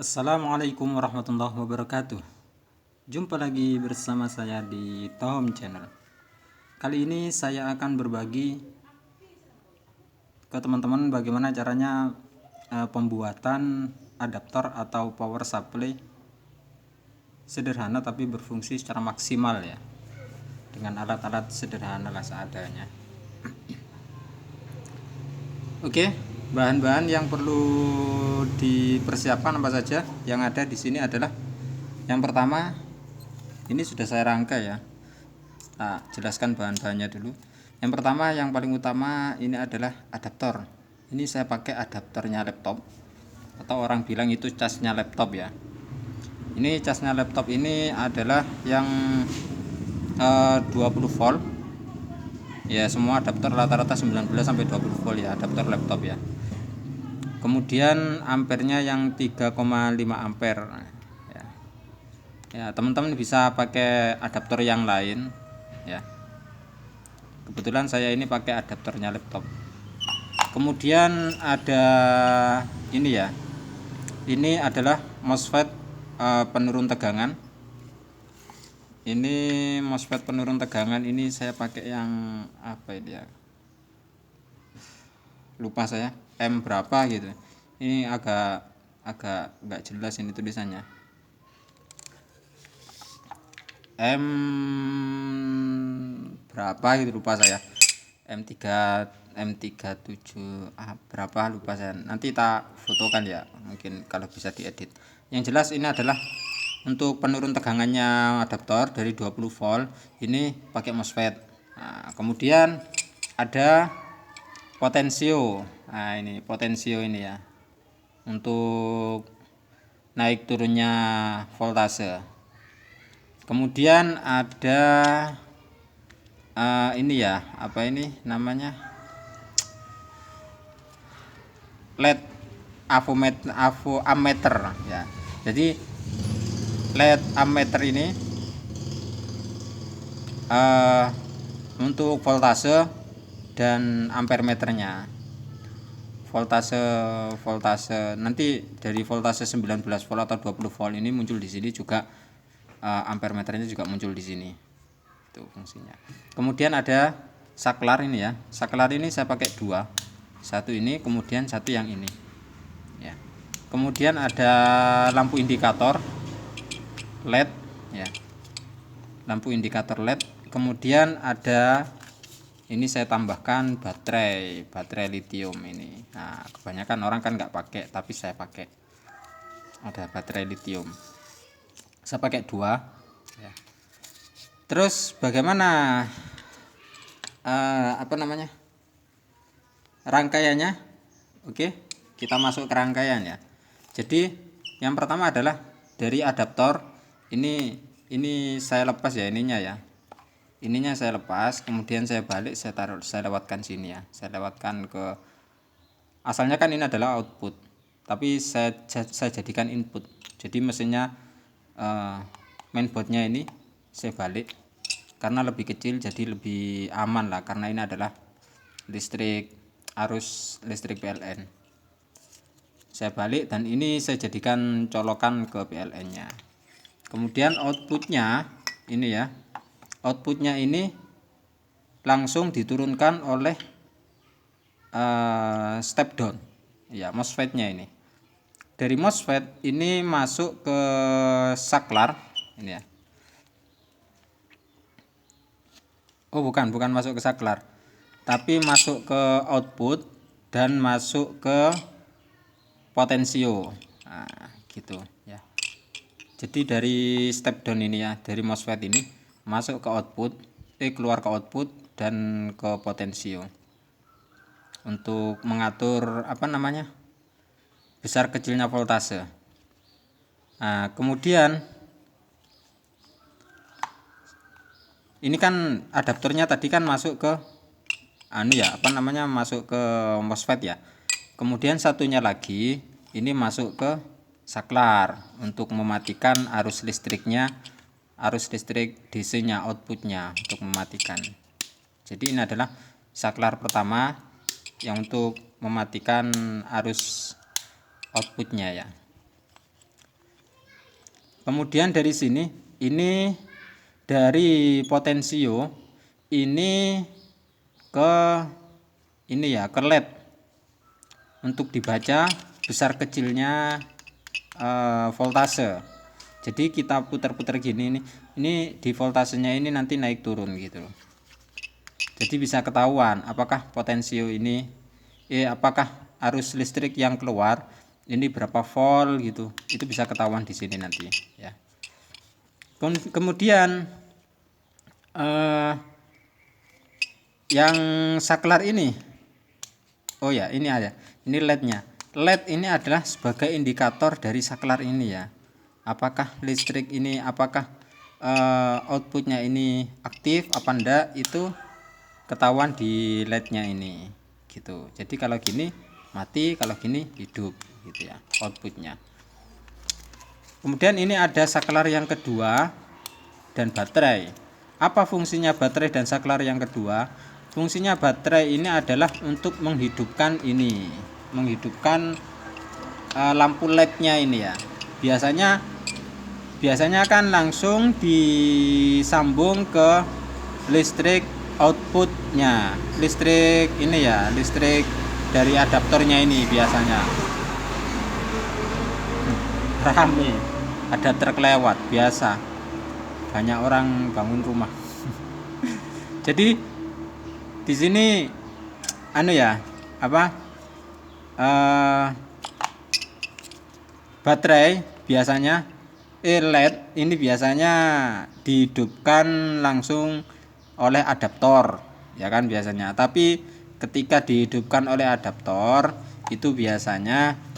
Assalamualaikum warahmatullahi wabarakatuh. Jumpa lagi bersama saya di Tom Channel. Kali ini saya akan berbagi ke teman-teman bagaimana caranya pembuatan adaptor atau power supply sederhana tapi berfungsi secara maksimal ya, dengan alat-alat sederhana lah seadanya. Oke, bahan-bahan yang perlu dipersiapkan apa saja? Yang ada di sini adalah yang pertama, ini sudah saya rangkai ya. Nah, jelaskan bahan-bahannya dulu. Yang pertama, yang paling utama ini adalah adaptor. Ini saya pakai adaptornya laptop, atau orang bilang itu casnya laptop ya. Ini casnya laptop ini adalah yang 20 volt. Ya, semua adaptor rata-rata 19 sampai 20 volt ya, adaptor laptop ya. Kemudian ampernya yang 3,5 ampere ya. Ya, teman-teman bisa pakai adaptor yang lain ya. Kebetulan saya ini pakai adaptornya laptop. Kemudian ada ini ya. Ini adalah MOSFET penurun tegangan. Ini MOSFET penurun tegangan ini saya pakai yang apa ini ya? Lupa saya, M berapa gitu. Ini agak nggak jelas ini tulisannya. M berapa gitu lupa saya. M37 berapa lupa saya. Nanti tak fotokan ya, mungkin kalau bisa diedit. Yang jelas ini adalah untuk penurun tegangannya adaptor dari 20 volt ini pakai MOSFET. Nah, kemudian ada potensio. Nah, ini potensio ini ya, untuk naik turunnya voltase. Kemudian ada ini ya, apa ini namanya, LED ammeter ya. Jadi LED ammeter ini untuk voltase dan ampere meternya. Voltase nanti dari voltase 19 volt atau 20 volt ini muncul di sini juga, ampere meternya juga muncul di sini. Itu fungsinya. Kemudian ada saklar ini ya. Saklar ini saya pakai dua. Satu ini, kemudian satu yang ini. Ya. Kemudian ada lampu indikator LED ya. Lampu indikator LED. Kemudian ada ini saya tambahkan baterai lithium ini. Nah, kebanyakan orang kan nggak pakai, tapi saya pakai. Ada baterai lithium. Saya pakai dua. Ya. Terus bagaimana rangkaiannya? Oke, kita masuk ke rangkaian ya. Jadi yang pertama adalah dari adaptor ini saya lepas ya ininya ya. Ininya saya lepas, kemudian saya balik, saya lewatkan sini ya. Saya lewatkan ke, asalnya kan ini adalah output, tapi saya jadikan input. Jadi mesinnya mainboardnya ini saya balik karena lebih kecil, jadi lebih aman lah, karena ini adalah arus listrik PLN. Saya balik dan ini saya jadikan colokan ke PLN nya. Kemudian outputnya ini ya, outputnya ini langsung diturunkan oleh step down ya, MOSFET nya ini. Dari MOSFET ini masuk ke saklar ini ya. Oh bukan masuk ke saklar, tapi masuk ke output dan masuk ke potensio. Nah, gitu ya. Jadi dari step down ini ya, dari MOSFET ini masuk ke output, keluar ke output dan ke potensio. Untuk mengatur besar kecilnya voltase. Nah, kemudian ini kan adaptornya tadi kan masuk ke masuk ke MOSFET ya. Kemudian satunya lagi ini masuk ke saklar untuk mematikan arus listrik DC-nya, outputnya, untuk mematikan. Jadi ini adalah saklar pertama yang untuk mematikan arus outputnya ya. Kemudian dari sini ini dari potensio ini ke ini ya, ke LED untuk dibaca besar kecilnya voltase. Jadi kita putar-putar gini ini di voltasenya ini nanti naik turun gitu loh. Jadi bisa ketahuan apakah potensio ini apakah arus listrik yang keluar ini berapa volt gitu. Itu bisa ketahuan di sini nanti ya. Kemudian yang saklar ini, oh ya ini ada, ini LED-nya. LED ini adalah sebagai indikator dari saklar ini ya. Apakah listrik ini, apakah outputnya ini aktif apa enggak, itu ketahuan di LED-nya ini gitu. Jadi kalau gini mati, kalau gini hidup gitu ya outputnya. Kemudian ini ada saklar yang kedua dan baterai. Apa fungsinya baterai dan saklar yang kedua? Fungsinya baterai ini adalah untuk menghidupkan ini, menghidupkan lampu LED-nya ini ya. Biasanya kan langsung disambung ke listrik outputnya, listrik ini ya, listrik dari adaptornya ini biasanya. Rame, ada truk lewat biasa, banyak orang bangun rumah. Jadi di sini anu ya, apa baterai biasanya LED ini biasanya dihidupkan langsung oleh adaptor ya kan biasanya. Tapi ketika dihidupkan oleh adaptor itu biasanya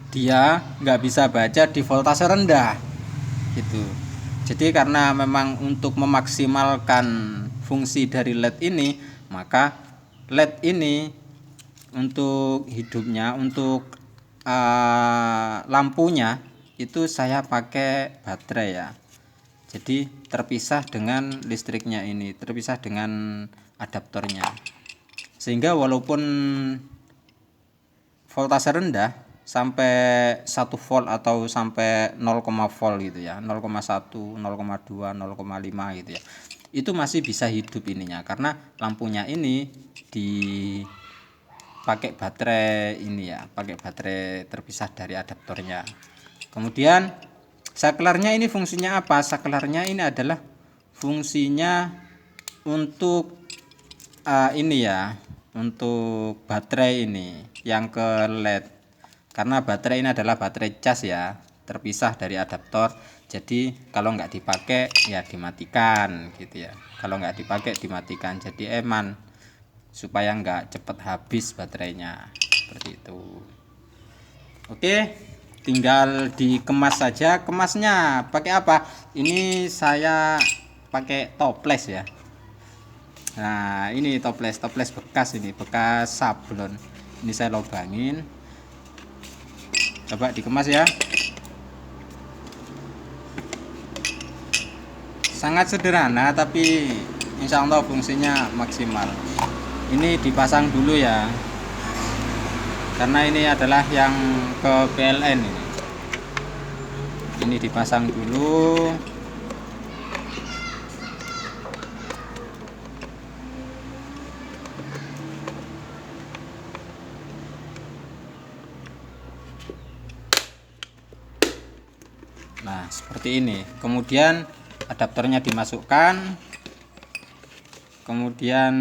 dia nggak bisa baca di voltase rendah gitu. Jadi karena memang untuk memaksimalkan fungsi dari LED ini, maka LED ini untuk hidupnya, untuk lampunya itu saya pakai baterai ya. Jadi terpisah dengan listriknya ini, terpisah dengan adaptornya. Sehingga walaupun voltase rendah sampai 1 volt atau sampai 0, volt gitu ya, 0,1, 0,2, 0,5 gitu ya, itu masih bisa hidup ininya karena lampunya ini dipakai baterai ini ya, pakai baterai terpisah dari adaptornya. Kemudian saklarnya ini fungsinya apa? Saklarnya ini adalah fungsinya untuk ini ya, untuk baterai ini yang ke LED. Karena baterai ini adalah baterai cas ya, terpisah dari adaptor. Jadi kalau nggak dipakai ya dimatikan gitu ya. Kalau nggak dipakai dimatikan. Jadi eman supaya nggak cepet habis baterainya seperti itu. Oke, tinggal dikemas saja. Kemasnya pakai apa? Ini saya pakai toples ya. Nah ini toples bekas, ini bekas sablon. Ini saya lubangin, coba dikemas ya. Sangat sederhana tapi insya Allah fungsinya maksimal. Ini dipasang dulu ya, karena ini adalah yang ke PLN ini. Ini dipasang dulu. Nah seperti ini. Kemudian adaptornya dimasukkan. Kemudian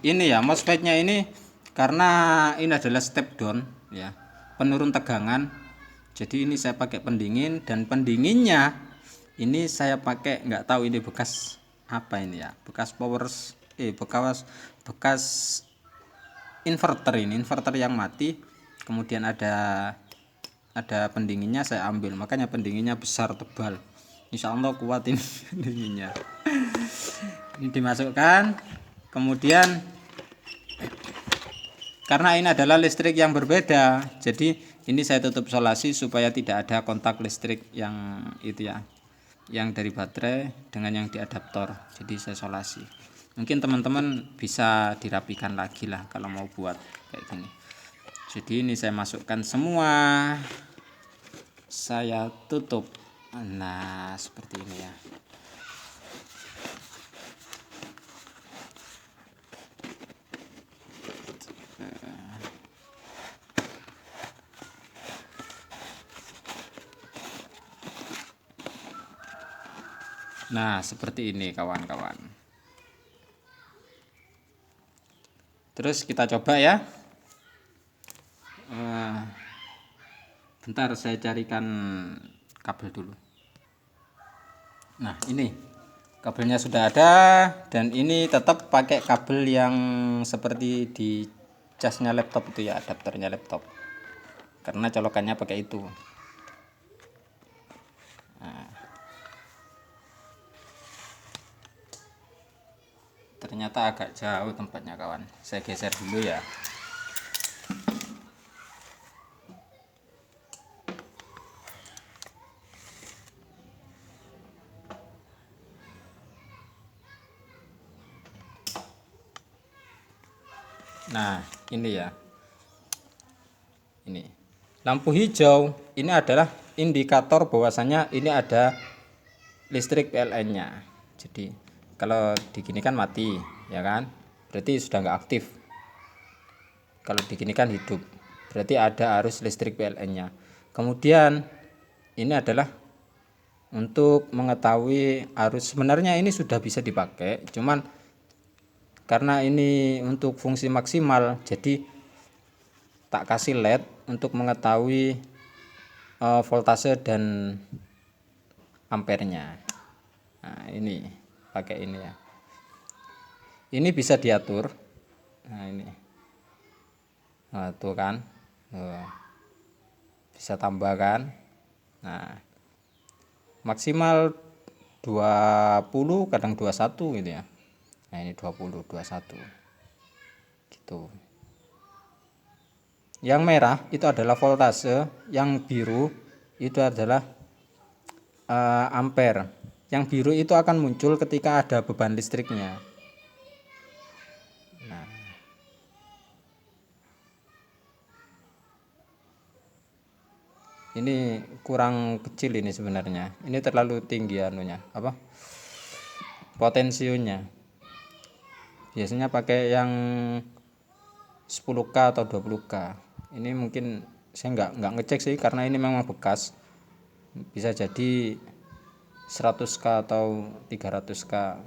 ini ya, MOSFET-nya ini karena ini adalah step down ya, penurun tegangan. Jadi ini saya pakai pendingin, dan pendinginnya ini saya pakai nggak tahu ini bekas apa ini ya, bekas bekas inverter, ini inverter yang mati. Kemudian ada pendinginnya saya ambil, makanya pendinginnya besar tebal. Insya Allah kuat ini pendinginnya. Ini dimasukkan, kemudian karena ini adalah listrik yang berbeda, jadi ini saya tutup isolasi supaya tidak ada kontak listrik yang itu ya, yang dari baterai dengan yang di adaptor. Jadi saya isolasi. Mungkin teman-teman bisa dirapikan lagi lah kalau mau buat kayak gini. Jadi ini saya masukkan semua saya tutup. Nah, seperti ini ya. Nah, seperti ini kawan-kawan. Terus kita coba ya. Bentar, saya carikan kabel dulu. Nah, ini kabelnya sudah ada, dan ini tetap pakai kabel yang seperti di casnya laptop itu ya, adapternya laptop. Karena colokannya pakai itu. Nah, ternyata agak jauh tempatnya kawan. Saya geser dulu ya. Nah, ini ya. Ini. Lampu hijau ini adalah indikator bahwasanya ini ada listrik PLN-nya. Jadi, kalau diginikan mati, ya kan? Berarti sudah nggak aktif. Kalau diginikan hidup, berarti ada arus listrik PLN-nya. Kemudian ini adalah untuk mengetahui arus. Sebenarnya ini sudah bisa dipakai, cuman karena ini untuk fungsi maksimal, jadi tak kasih LED untuk mengetahui voltase dan ampernya. Nah, ini pakai ini ya. Ini bisa diatur. Nah, ini. Nah, tuh kan. Bisa tambahkan. Nah, maksimal 20, kadang 21 gitu ya. Nah, ini 20, 21. Gitu. Yang merah itu adalah voltase, yang biru itu adalah ampere. Yang biru itu akan muncul ketika ada beban listriknya. Nah, ini kurang kecil ini sebenarnya. Ini terlalu tinggi anunya, apa? Potensionya. Biasanya pakai yang 10K atau 20K. Ini mungkin saya nggak ngecek sih, karena ini memang bekas. Bisa jadi 100K atau 300K.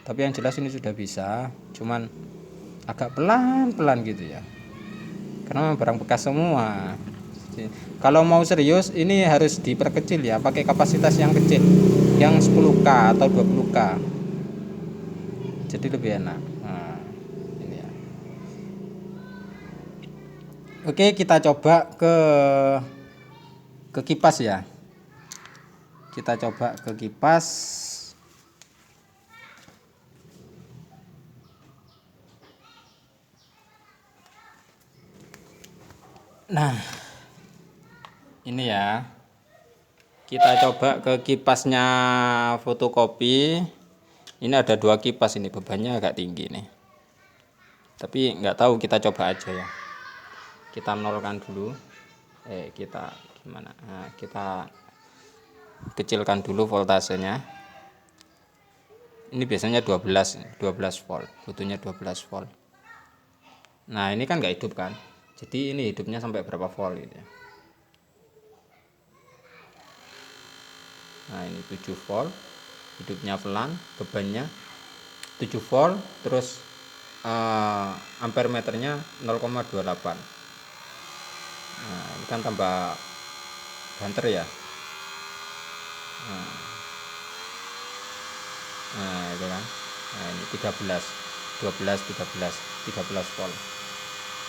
Tapi yang jelas ini sudah bisa, cuman agak pelan-pelan gitu ya. Karena memang barang bekas semua. Kalau mau serius ini harus diperkecil ya, pakai kapasitas yang kecil, yang 10K atau 20K. Jadi lebih enak. Nah, ini ya. Oke, kita coba ke kipas ya. Kita coba ke kipas. Nah, ini ya. Kita coba ke kipasnya fotokopi. Ini ada 2 kipas, ini bebannya agak tinggi nih. Tapi nggak tahu, kita coba aja ya. Kita nolkan dulu. Kita gimana? Nah, kita kecilkan dulu voltasenya. Ini biasanya 12 volt, butuhnya 12 volt. Nah, ini kan nggak hidup kan? Jadi ini hidupnya sampai berapa volt gitu ya. Nah, ini 7 volt. Hidupnya pelan, bebannya 7 volt, terus ampere meternya 0,28. Nah, ini kan tambah banter ya. Nah, itu kan. Nah, ini 13, 12, 13 volt.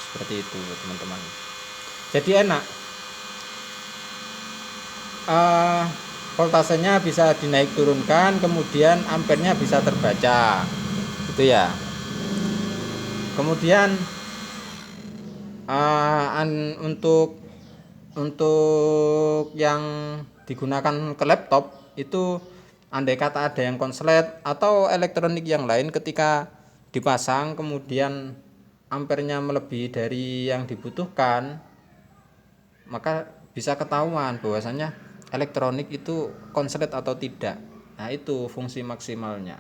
Seperti itu teman-teman. Jadi enak. Voltasenya bisa dinaik turunkan, kemudian ampernya bisa terbaca. Gitu ya. Kemudian untuk yang digunakan ke laptop itu, andai kata ada yang konslet atau elektronik yang lain, ketika dipasang kemudian ampernya melebihi dari yang dibutuhkan, maka bisa ketahuan bahwasannya elektronik itu konslet atau tidak. Nah, itu fungsi maksimalnya.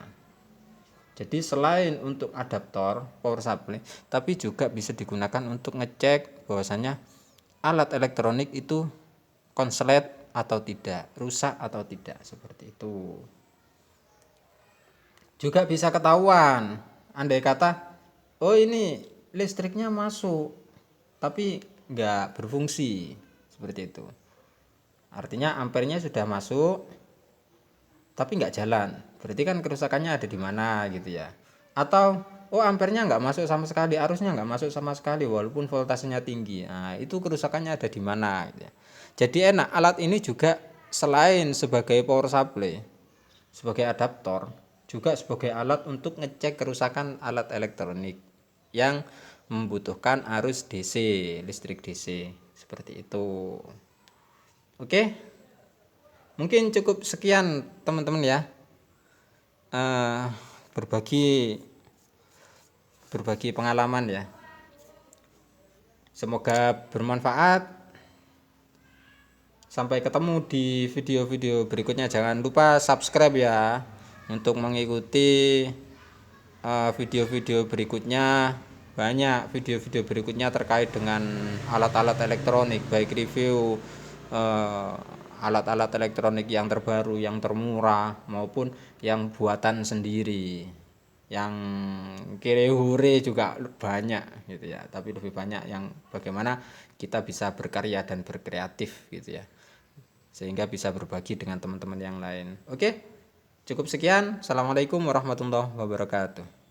Jadi selain untuk adaptor power supply, tapi juga bisa digunakan untuk ngecek bahwasannya alat elektronik itu konslet atau tidak, rusak atau tidak, seperti itu. Juga bisa ketahuan, andai kata, oh ini listriknya masuk, tapi nggak berfungsi, seperti itu. Artinya ampernya sudah masuk, tapi nggak jalan, berarti kan kerusakannya ada di mana gitu ya. Atau oh ampernya nggak masuk sama sekali, arusnya nggak masuk sama sekali walaupun voltasenya tinggi, nah itu kerusakannya ada di mana gitu ya. Jadi enak, alat ini juga selain sebagai power supply, sebagai adaptor, juga sebagai alat untuk ngecek kerusakan alat elektronik yang membutuhkan arus DC, listrik DC, seperti itu. Oke, mungkin cukup sekian teman-teman ya, berbagi pengalaman ya. Semoga bermanfaat. Sampai ketemu di video-video berikutnya. Jangan lupa subscribe ya untuk mengikuti video-video berikutnya. Banyak video-video berikutnya terkait dengan alat-alat elektronik, baik review alat-alat elektronik yang terbaru, yang termurah, maupun yang buatan sendiri. Yang kire-hure juga banyak gitu ya, tapi lebih banyak yang bagaimana kita bisa berkarya dan berkreatif gitu ya, sehingga bisa berbagi dengan teman-teman yang lain. Oke, cukup sekian. Assalamualaikum warahmatullahi wabarakatuh.